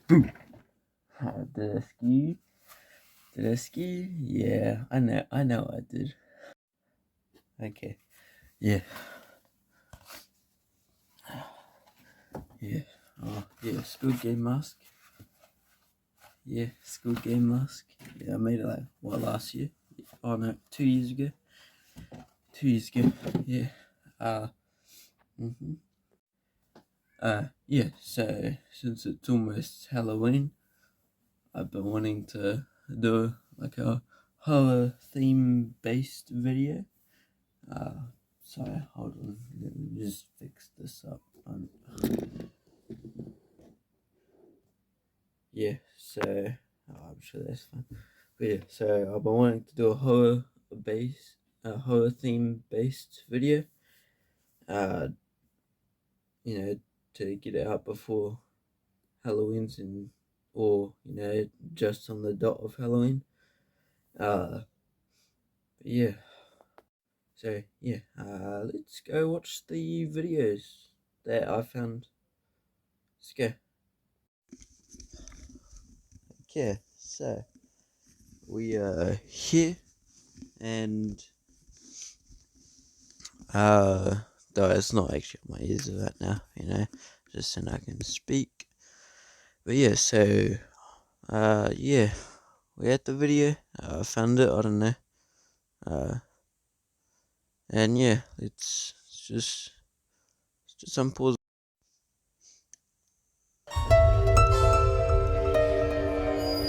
Boom. Did I ski you? Did I ski you? Yeah, I know I did. Okay. Yeah. Yeah. Oh, yeah, Squid Game mask. Yeah, Squid Game mask. Yeah, I made it like, what, last year? Oh no, 2 years ago. 2 years ago. Yeah. Mm-hmm. Yeah, so since it's almost Halloween, I've been wanting to do like a horror theme based video. Sorry, hold on. Let me just fix this up. Yeah, so I'm sure that's fine. But yeah, so I've been wanting to do a horror theme based video. Uh, you know, to get it out before Halloween's or just on the dot of Halloween. Yeah. So yeah, let's go watch the videos that I found. Let's go. Okay, so we are here, and though it's not actually on my ears right now, just so I can speak. But yeah, so yeah, we had the video. I found it. I don't know. And yeah, let's just unpause.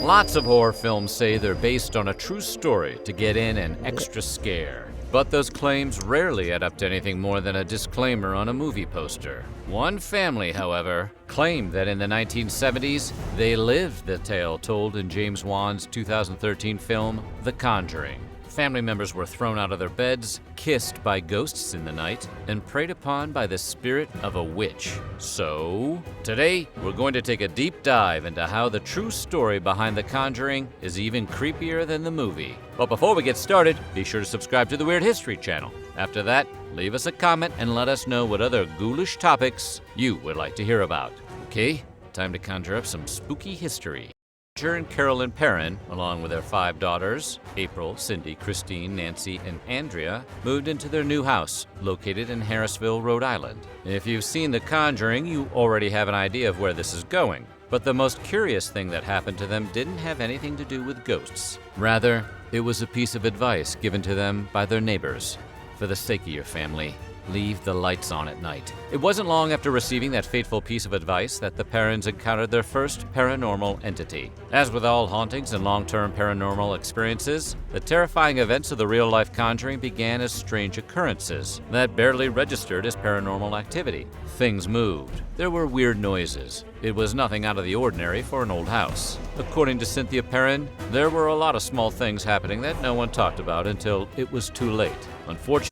Lots of horror films say they're based on a true story to get in an extra scare. But those claims rarely add up to anything more than a disclaimer on a movie poster. One family, however, claimed that in the 1970s, they lived the tale told in James Wan's 2013 film, The Conjuring. Family members were thrown out of their beds, kissed by ghosts in the night, and preyed upon by the spirit of a witch. So, today, we're going to take a deep dive into how the true story behind The Conjuring is even creepier than the movie. But before we get started, be sure to subscribe to the Weird History channel. After that, leave us a comment and let us know what other ghoulish topics you would like to hear about. Okay, time to conjure up some spooky history. Roger and Carolyn Perrin, along with their 5 daughters, April, Cindy, Christine, Nancy, and Andrea, moved into their new house, located in Harrisville, Rhode Island. If you've seen The Conjuring, you already have an idea of where this is going. But the most curious thing that happened to them didn't have anything to do with ghosts. Rather, it was a piece of advice given to them by their neighbors. For the sake of your family, leave the lights on at night. It wasn't long after receiving that fateful piece of advice that the Perrins encountered their first paranormal entity. As with all hauntings and long-term paranormal experiences, the terrifying events of the real-life conjuring began as strange occurrences that barely registered as paranormal activity. Things moved. There were weird noises. It was nothing out of the ordinary for an old house. According to Cynthia Perrin, there were a lot of small things happening that no one talked about until it was too late. Unfortunately,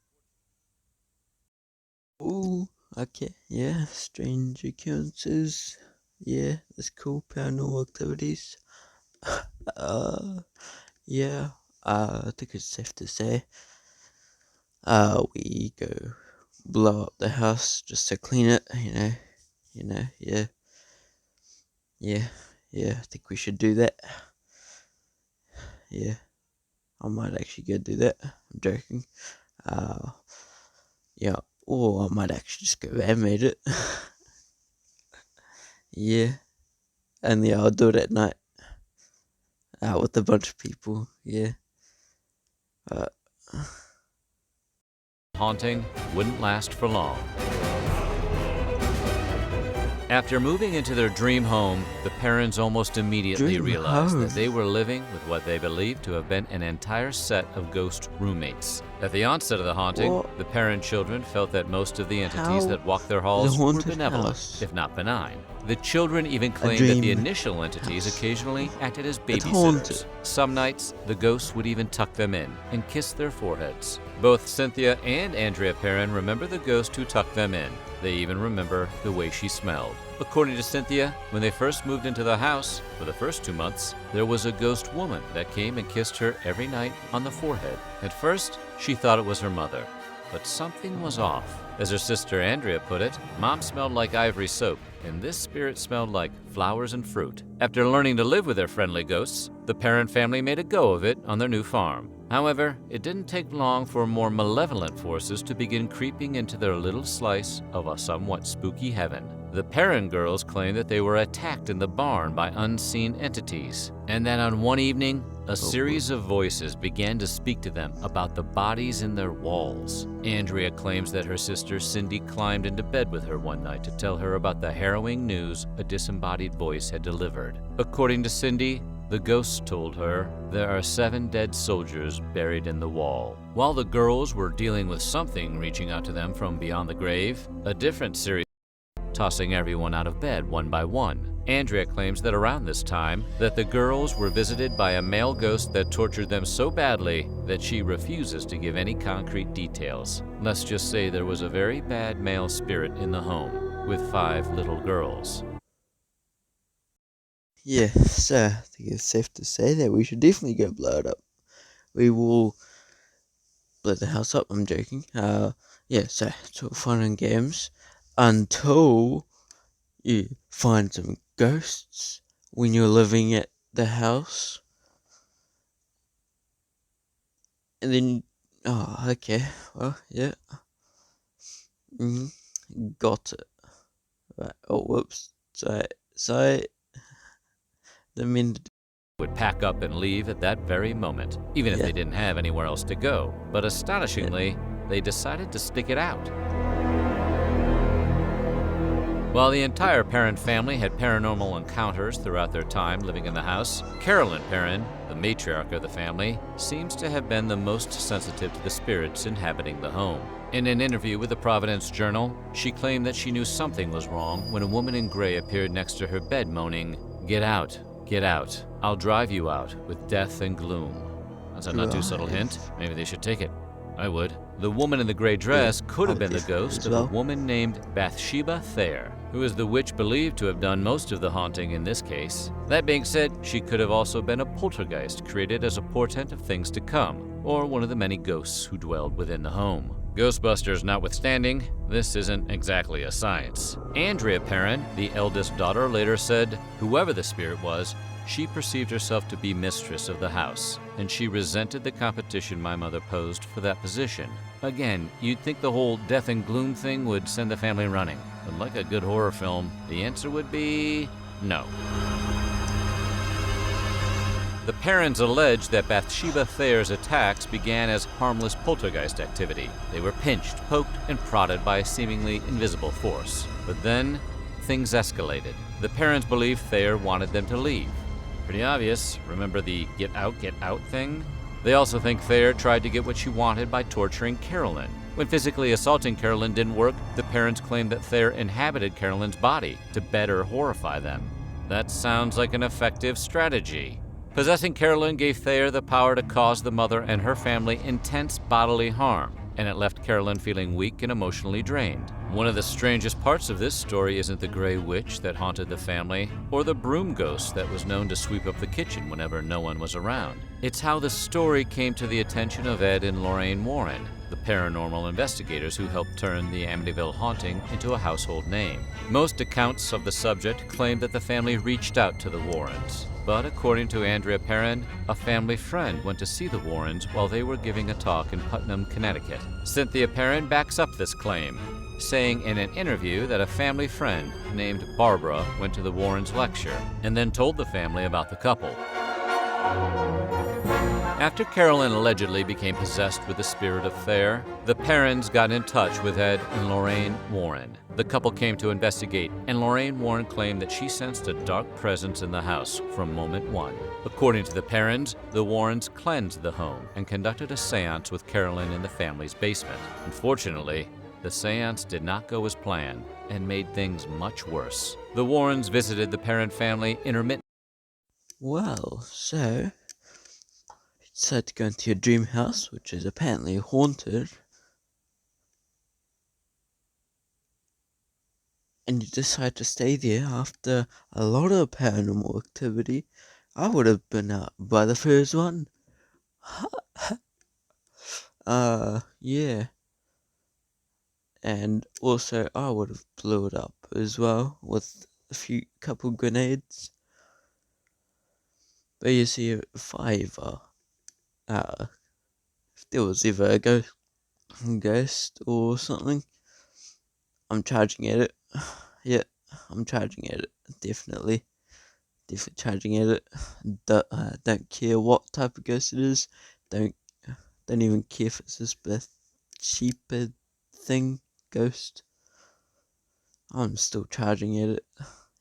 Ooh, okay, yeah, strange occurrences. Yeah, that's cool. Paranormal activities. uh, yeah. I think it's safe to say. We go blow up the house just to clean it. Yeah, yeah, yeah. I think we should do that. Yeah, I might actually go do that. I'm joking. Yeah. Or I might actually just go animate it. Yeah, and yeah, I'll do it at night. With a bunch of people. Yeah. Uh, haunting wouldn't last for long. After moving into their dream home, the Perrins almost immediately realized that they were living with what they believed to have been an entire set of ghost roommates. At the onset of the haunting, the Perrin children felt that most of the entities that walked their halls were benevolent, if not benign. The children even claimed that the initial entities occasionally acted as babysitters. Some nights, the ghosts would even tuck them in and kiss their foreheads. Both Cynthia and Andrea Perrin remember the ghost who tucked them in. They even remember the way she smelled. According to Cynthia, when they first moved into the house, for the first 2 months, there was a ghost woman that came and kissed her every night on the forehead. At first, she thought it was her mother. but something was off. As her sister Andrea put it, Mom smelled like ivory soap, and this spirit smelled like flowers and fruit. After learning to live with their friendly ghosts, the Perrin family made a go of it on their new farm. However, it didn't take long for more malevolent forces to begin creeping into their little slice of a somewhat spooky heaven. The Perrin girls claimed that they were attacked in the barn by unseen entities, and that on one evening, a series of voices began to speak to them about the bodies in their walls. Andrea claims that her sister Cindy climbed into bed with her one night to tell her about the harrowing news a disembodied voice had delivered. According to Cindy, the ghosts told her there are 7 dead soldiers buried in the wall. While the girls were dealing with something reaching out to them from beyond the grave, a different series tossing everyone out of bed one by one. Andrea claims that around this time, that the girls were visited by a male ghost that tortured them so badly that she refuses to give any concrete details. Let's just say there was a very bad male spirit in the home with 5 little girls. Yeah, so I think it's safe to say that we should definitely go blow it up. We will blow the house up. I'm joking. Yeah, so it's all fun and games until you find some ghosts when you're living at the house. And then, oh, okay, well, yeah. Got it. Right, oh, whoops. Sorry. The minute. Would pack up and leave at that very moment, even if they didn't have anywhere else to go. But astonishingly, they decided to stick it out. While the entire Perrin family had paranormal encounters throughout their time living in the house, Carolyn Perrin, the matriarch of the family, seems to have been the most sensitive to the spirits inhabiting the home. In an interview with the Providence Journal, she claimed that she knew something was wrong when a woman in gray appeared next to her bed moaning, "Get out, get out. I'll drive you out with death and gloom." That's a not too subtle hint. Maybe they should take it. I would. The woman in the gray dress could have been the ghost of a woman named Bathsheba Thayer, who is the witch believed to have done most of the haunting in this case. That being said, she could have also been a poltergeist created as a portent of things to come, or one of the many ghosts who dwelled within the home. Ghostbusters notwithstanding, this isn't exactly a science. Andrea Perrin, the eldest daughter, later said, whoever the spirit was, she perceived herself to be mistress of the house, and she resented the competition my mother posed for that position. Again, you'd think the whole death and gloom thing would send the family running, but like a good horror film, the answer would be no. The Perrins allege that Bathsheba Thayer's attacks began as harmless poltergeist activity. They were pinched, poked, and prodded by a seemingly invisible force. But then, things escalated. The Perrins believe Thayer wanted them to leave. Pretty obvious. Remember the get out thing? They also think Thayer tried to get what she wanted by torturing Carolyn. When physically assaulting Carolyn didn't work, the parents claimed that Thayer inhabited Carolyn's body to better horrify them. That sounds like an effective strategy. Possessing Carolyn gave Thayer the power to cause the mother and her family intense bodily harm, and it left Carolyn feeling weak and emotionally drained. One of the strangest parts of this story isn't the gray witch that haunted the family, or the broom ghost that was known to sweep up the kitchen whenever no one was around. It's how the story came to the attention of Ed and Lorraine Warren, the paranormal investigators who helped turn the Amityville haunting into a household name. Most accounts of the subject claim that the family reached out to the Warrens. But according to Andrea Perrin, a family friend went to see the Warrens while they were giving a talk in Putnam, Connecticut. Cynthia Perrin backs up this claim, saying in an interview that a family friend named Barbara went to the Warrens' lecture and then told the family about the couple. After Carolyn allegedly became possessed with the spirit of Thayer, the Perrins got in touch with Ed and Lorraine Warren. The couple came to investigate, and Lorraine Warren claimed that she sensed a dark presence in the house from moment one. According to the Perrins, the Warrens cleansed the home and conducted a seance with Carolyn in the family's basement. Unfortunately, the seance did not go as planned and made things much worse. The Warrens visited the Perrin family intermittently. Well, so you decide to go into your dream house, which is apparently haunted, and you decide to stay there after a lot of paranormal activity. I would have been out by the first one. Yeah. and also I would have blew it up as well with a couple grenades. But you see, if there was ever a ghost or something, I'm charging at it. Yeah, I'm charging at it. Definitely charging at it. Don't care what type of ghost it is. Don't even care if it's this Bathsheba thing ghost. I'm still charging at it.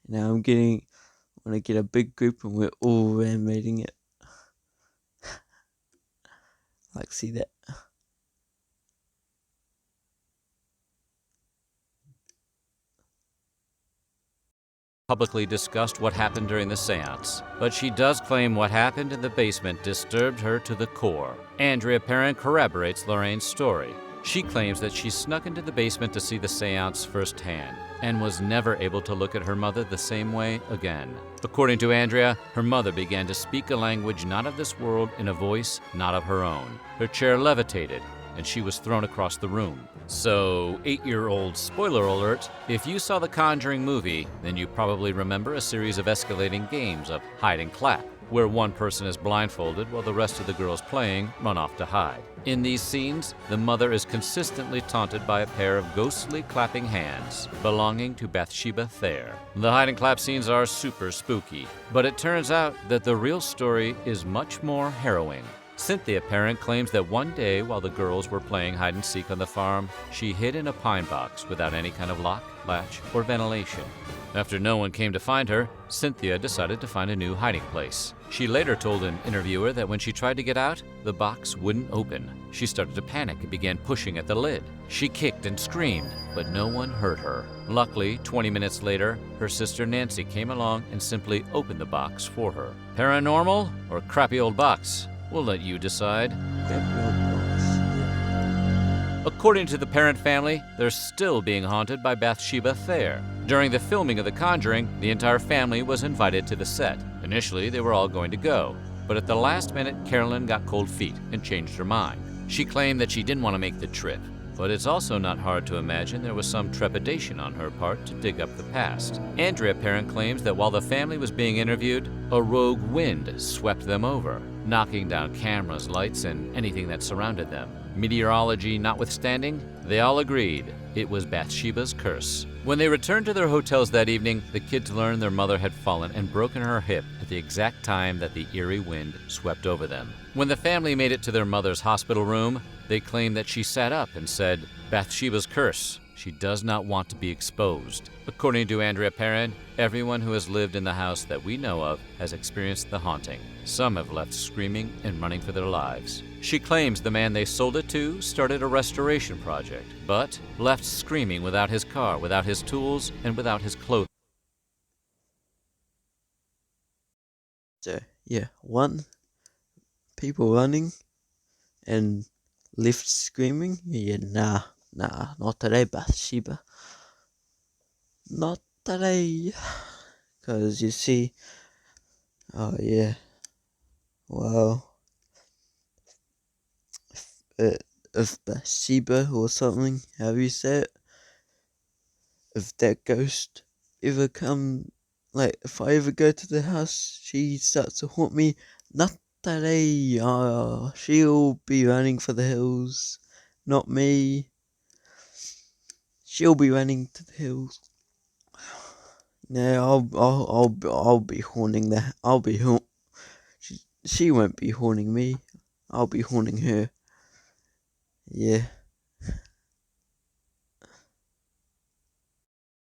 Now I'm gonna get a big group and we're all animating it. Like, see that? Publicly discussed what happened during the seance, but she does claim what happened in the basement disturbed her to the core. Andrea Perron corroborates Lorraine's story. She claims that she snuck into the basement to see the seance firsthand and was never able to look at her mother the same way again. According to Andrea, her mother began to speak a language not of this world in a voice not of her own. Her chair levitated, and she was thrown across the room. So, 8-year-old spoiler alert, if you saw the Conjuring movie, then you probably remember a series of escalating games of hide and clap, where one person is blindfolded while the rest of the girls playing run off to hide. In these scenes, the mother is consistently taunted by a pair of ghostly clapping hands belonging to Bathsheba Thayer. The hide and clap scenes are super spooky, but it turns out that the real story is much more harrowing. Cynthia Perron claims that one day while the girls were playing hide and seek on the farm, she hid in a pine box without any kind of lock, latch, or ventilation. After no one came to find her, Cynthia decided to find a new hiding place. She later told an interviewer that when she tried to get out, the box wouldn't open. She started to panic and began pushing at the lid. She kicked and screamed, but no one heard her. Luckily, 20 minutes later, her sister Nancy came along and simply opened the box for her. Paranormal or crappy old box? We'll let you decide. According to the Perron family, they're still being haunted by Bathsheba Thayer. During the filming of The Conjuring, the entire family was invited to the set. Initially, they were all going to go, but at the last minute, Carolyn got cold feet and changed her mind. She claimed that she didn't want to make the trip, but it's also not hard to imagine there was some trepidation on her part to dig up the past. Andrea Perron claims that while the family was being interviewed, a rogue wind swept them over, knocking down cameras, lights, and anything that surrounded them. Meteorology notwithstanding, they all agreed it was Bathsheba's curse. When they returned to their hotels that evening, the kids learned their mother had fallen and broken her hip at the exact time that the eerie wind swept over them. When the family made it to their mother's hospital room, they claimed that she sat up and said, "Bathsheba's curse. She does not want to be exposed." According to Andrea Perron, everyone who has lived in the house that we know of has experienced the haunting. Some have left screaming and running for their lives. She claims the man they sold it to started a restoration project, but left screaming without his car, without his tools, and without his clothing. So, yeah, one, people running and left screaming. Yeah, nah, not today, Bathsheba. Not today. Because you see, oh yeah, well, if Bathsheba or something, however you say it, if that ghost ever come, like, if I ever go to the house, she starts to haunt me, not today, she'll be running for the hills, not me. She'll be running to the hills. No, I'll be haunting the. She won't be haunting me. I'll be haunting her. Yeah.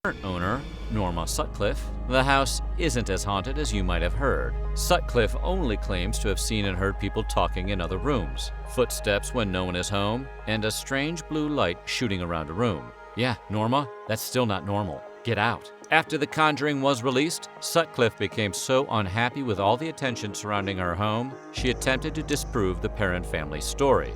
Current owner, Norma Sutcliffe, the house isn't as haunted as you might have heard. Sutcliffe only claims to have seen and heard people talking in other rooms, footsteps when no one is home, and a strange blue light shooting around a room. Yeah, Norma, that's still not normal. Get out. After The Conjuring was released, Sutcliffe became so unhappy with all the attention surrounding her home, she attempted to disprove the Perron family story.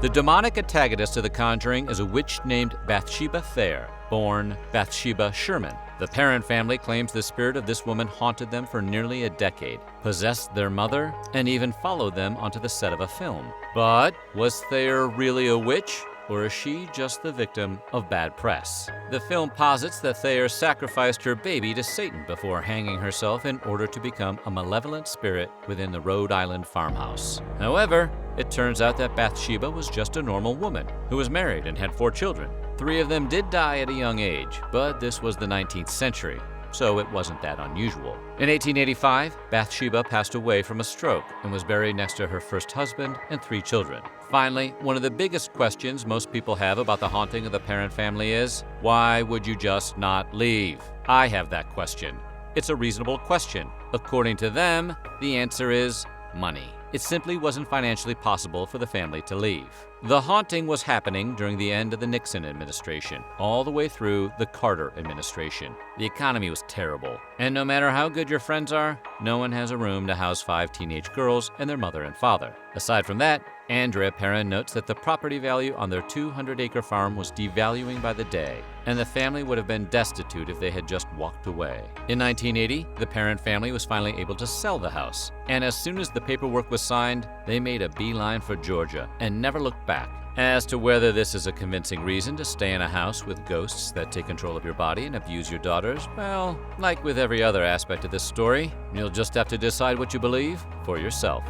The demonic antagonist of The Conjuring is a witch named Bathsheba Thayer, born Bathsheba Sherman. The Perron family claims the spirit of this woman haunted them for nearly a decade, possessed their mother, and even followed them onto the set of a film. But was Thayer really a witch? or is she just the victim of bad press? The film posits that Thayer sacrificed her baby to Satan before hanging herself in order to become a malevolent spirit within the Rhode Island farmhouse. However, it turns out that Bathsheba was just a normal woman who was married and had 4 children. 3 of them did die at a young age, but this was the 19th century, so it wasn't that unusual. In 1885, Bathsheba passed away from a stroke and was buried next to her first husband and 3 children. Finally, one of the biggest questions most people have about the haunting of the Parent family is, why would you just not leave? I have that question. It's a reasonable question. According to them, the answer is money. It simply wasn't financially possible for the family to leave. The haunting was happening during the end of the Nixon administration, all the way through the Carter administration. The economy was terrible, and no matter how good your friends are, no one has a room to house 5 teenage girls and their mother and father. Aside from that, Andrea Perrin notes that the property value on their 200-acre farm was devaluing by the day, and the family would have been destitute if they had just walked away. In 1980, the Perrin family was finally able to sell the house, and as soon as the paperwork was signed, they made a beeline for Georgia and never looked back. As to whether this is a convincing reason to stay in a house with ghosts that take control of your body and abuse your daughters, well, like with every other aspect of this story, you'll just have to decide what you believe for yourself.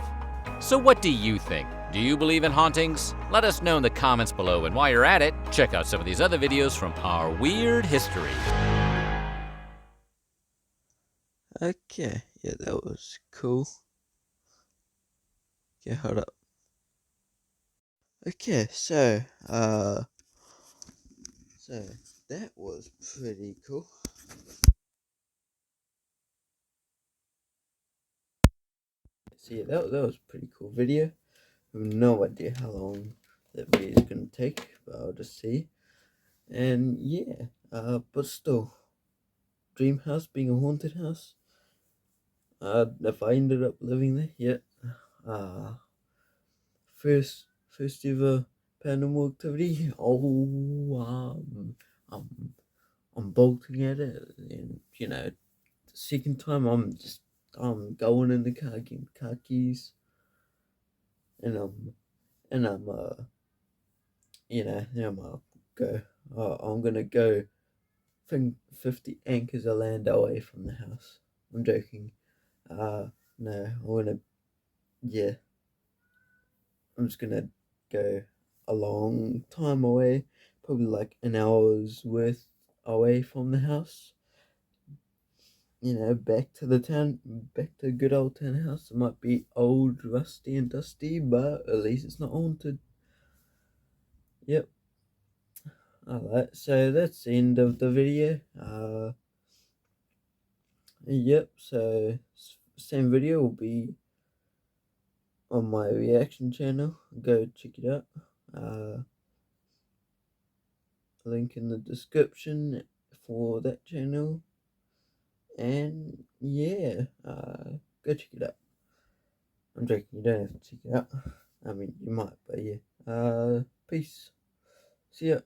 So what do you think? Do you believe in hauntings? Let us know in the comments below, and while you're at it, check out some of these other videos from our weird history. Okay, yeah, that was cool. Okay, hold up. Okay, so that was pretty cool. So yeah, that was a pretty cool video. I have no idea how long that video is gonna take, but I'll just see. And yeah, but still, dream house being a haunted house. If I ended up living there, yeah. First ever paranormal activity. Oh, I'm I'm bolting at it, and the second time I'm going in the car, getting car keys, and I'm go. I'm gonna go 50 anchors of land away from the house. I'm joking. No, yeah, I'm just gonna go a long time away, probably like an hour's worth away from the house. Back to the town, back to good old town house. It might be old, rusty, and dusty, but at least it's not haunted. Yep. Alright, so that's the end of the video. Yep, so same video will be on my reaction channel. Go check it out. Link in the description for that channel. And yeah, go check it out. I'm joking, you don't have to check it out. I mean, you might, but yeah. Peace. See ya.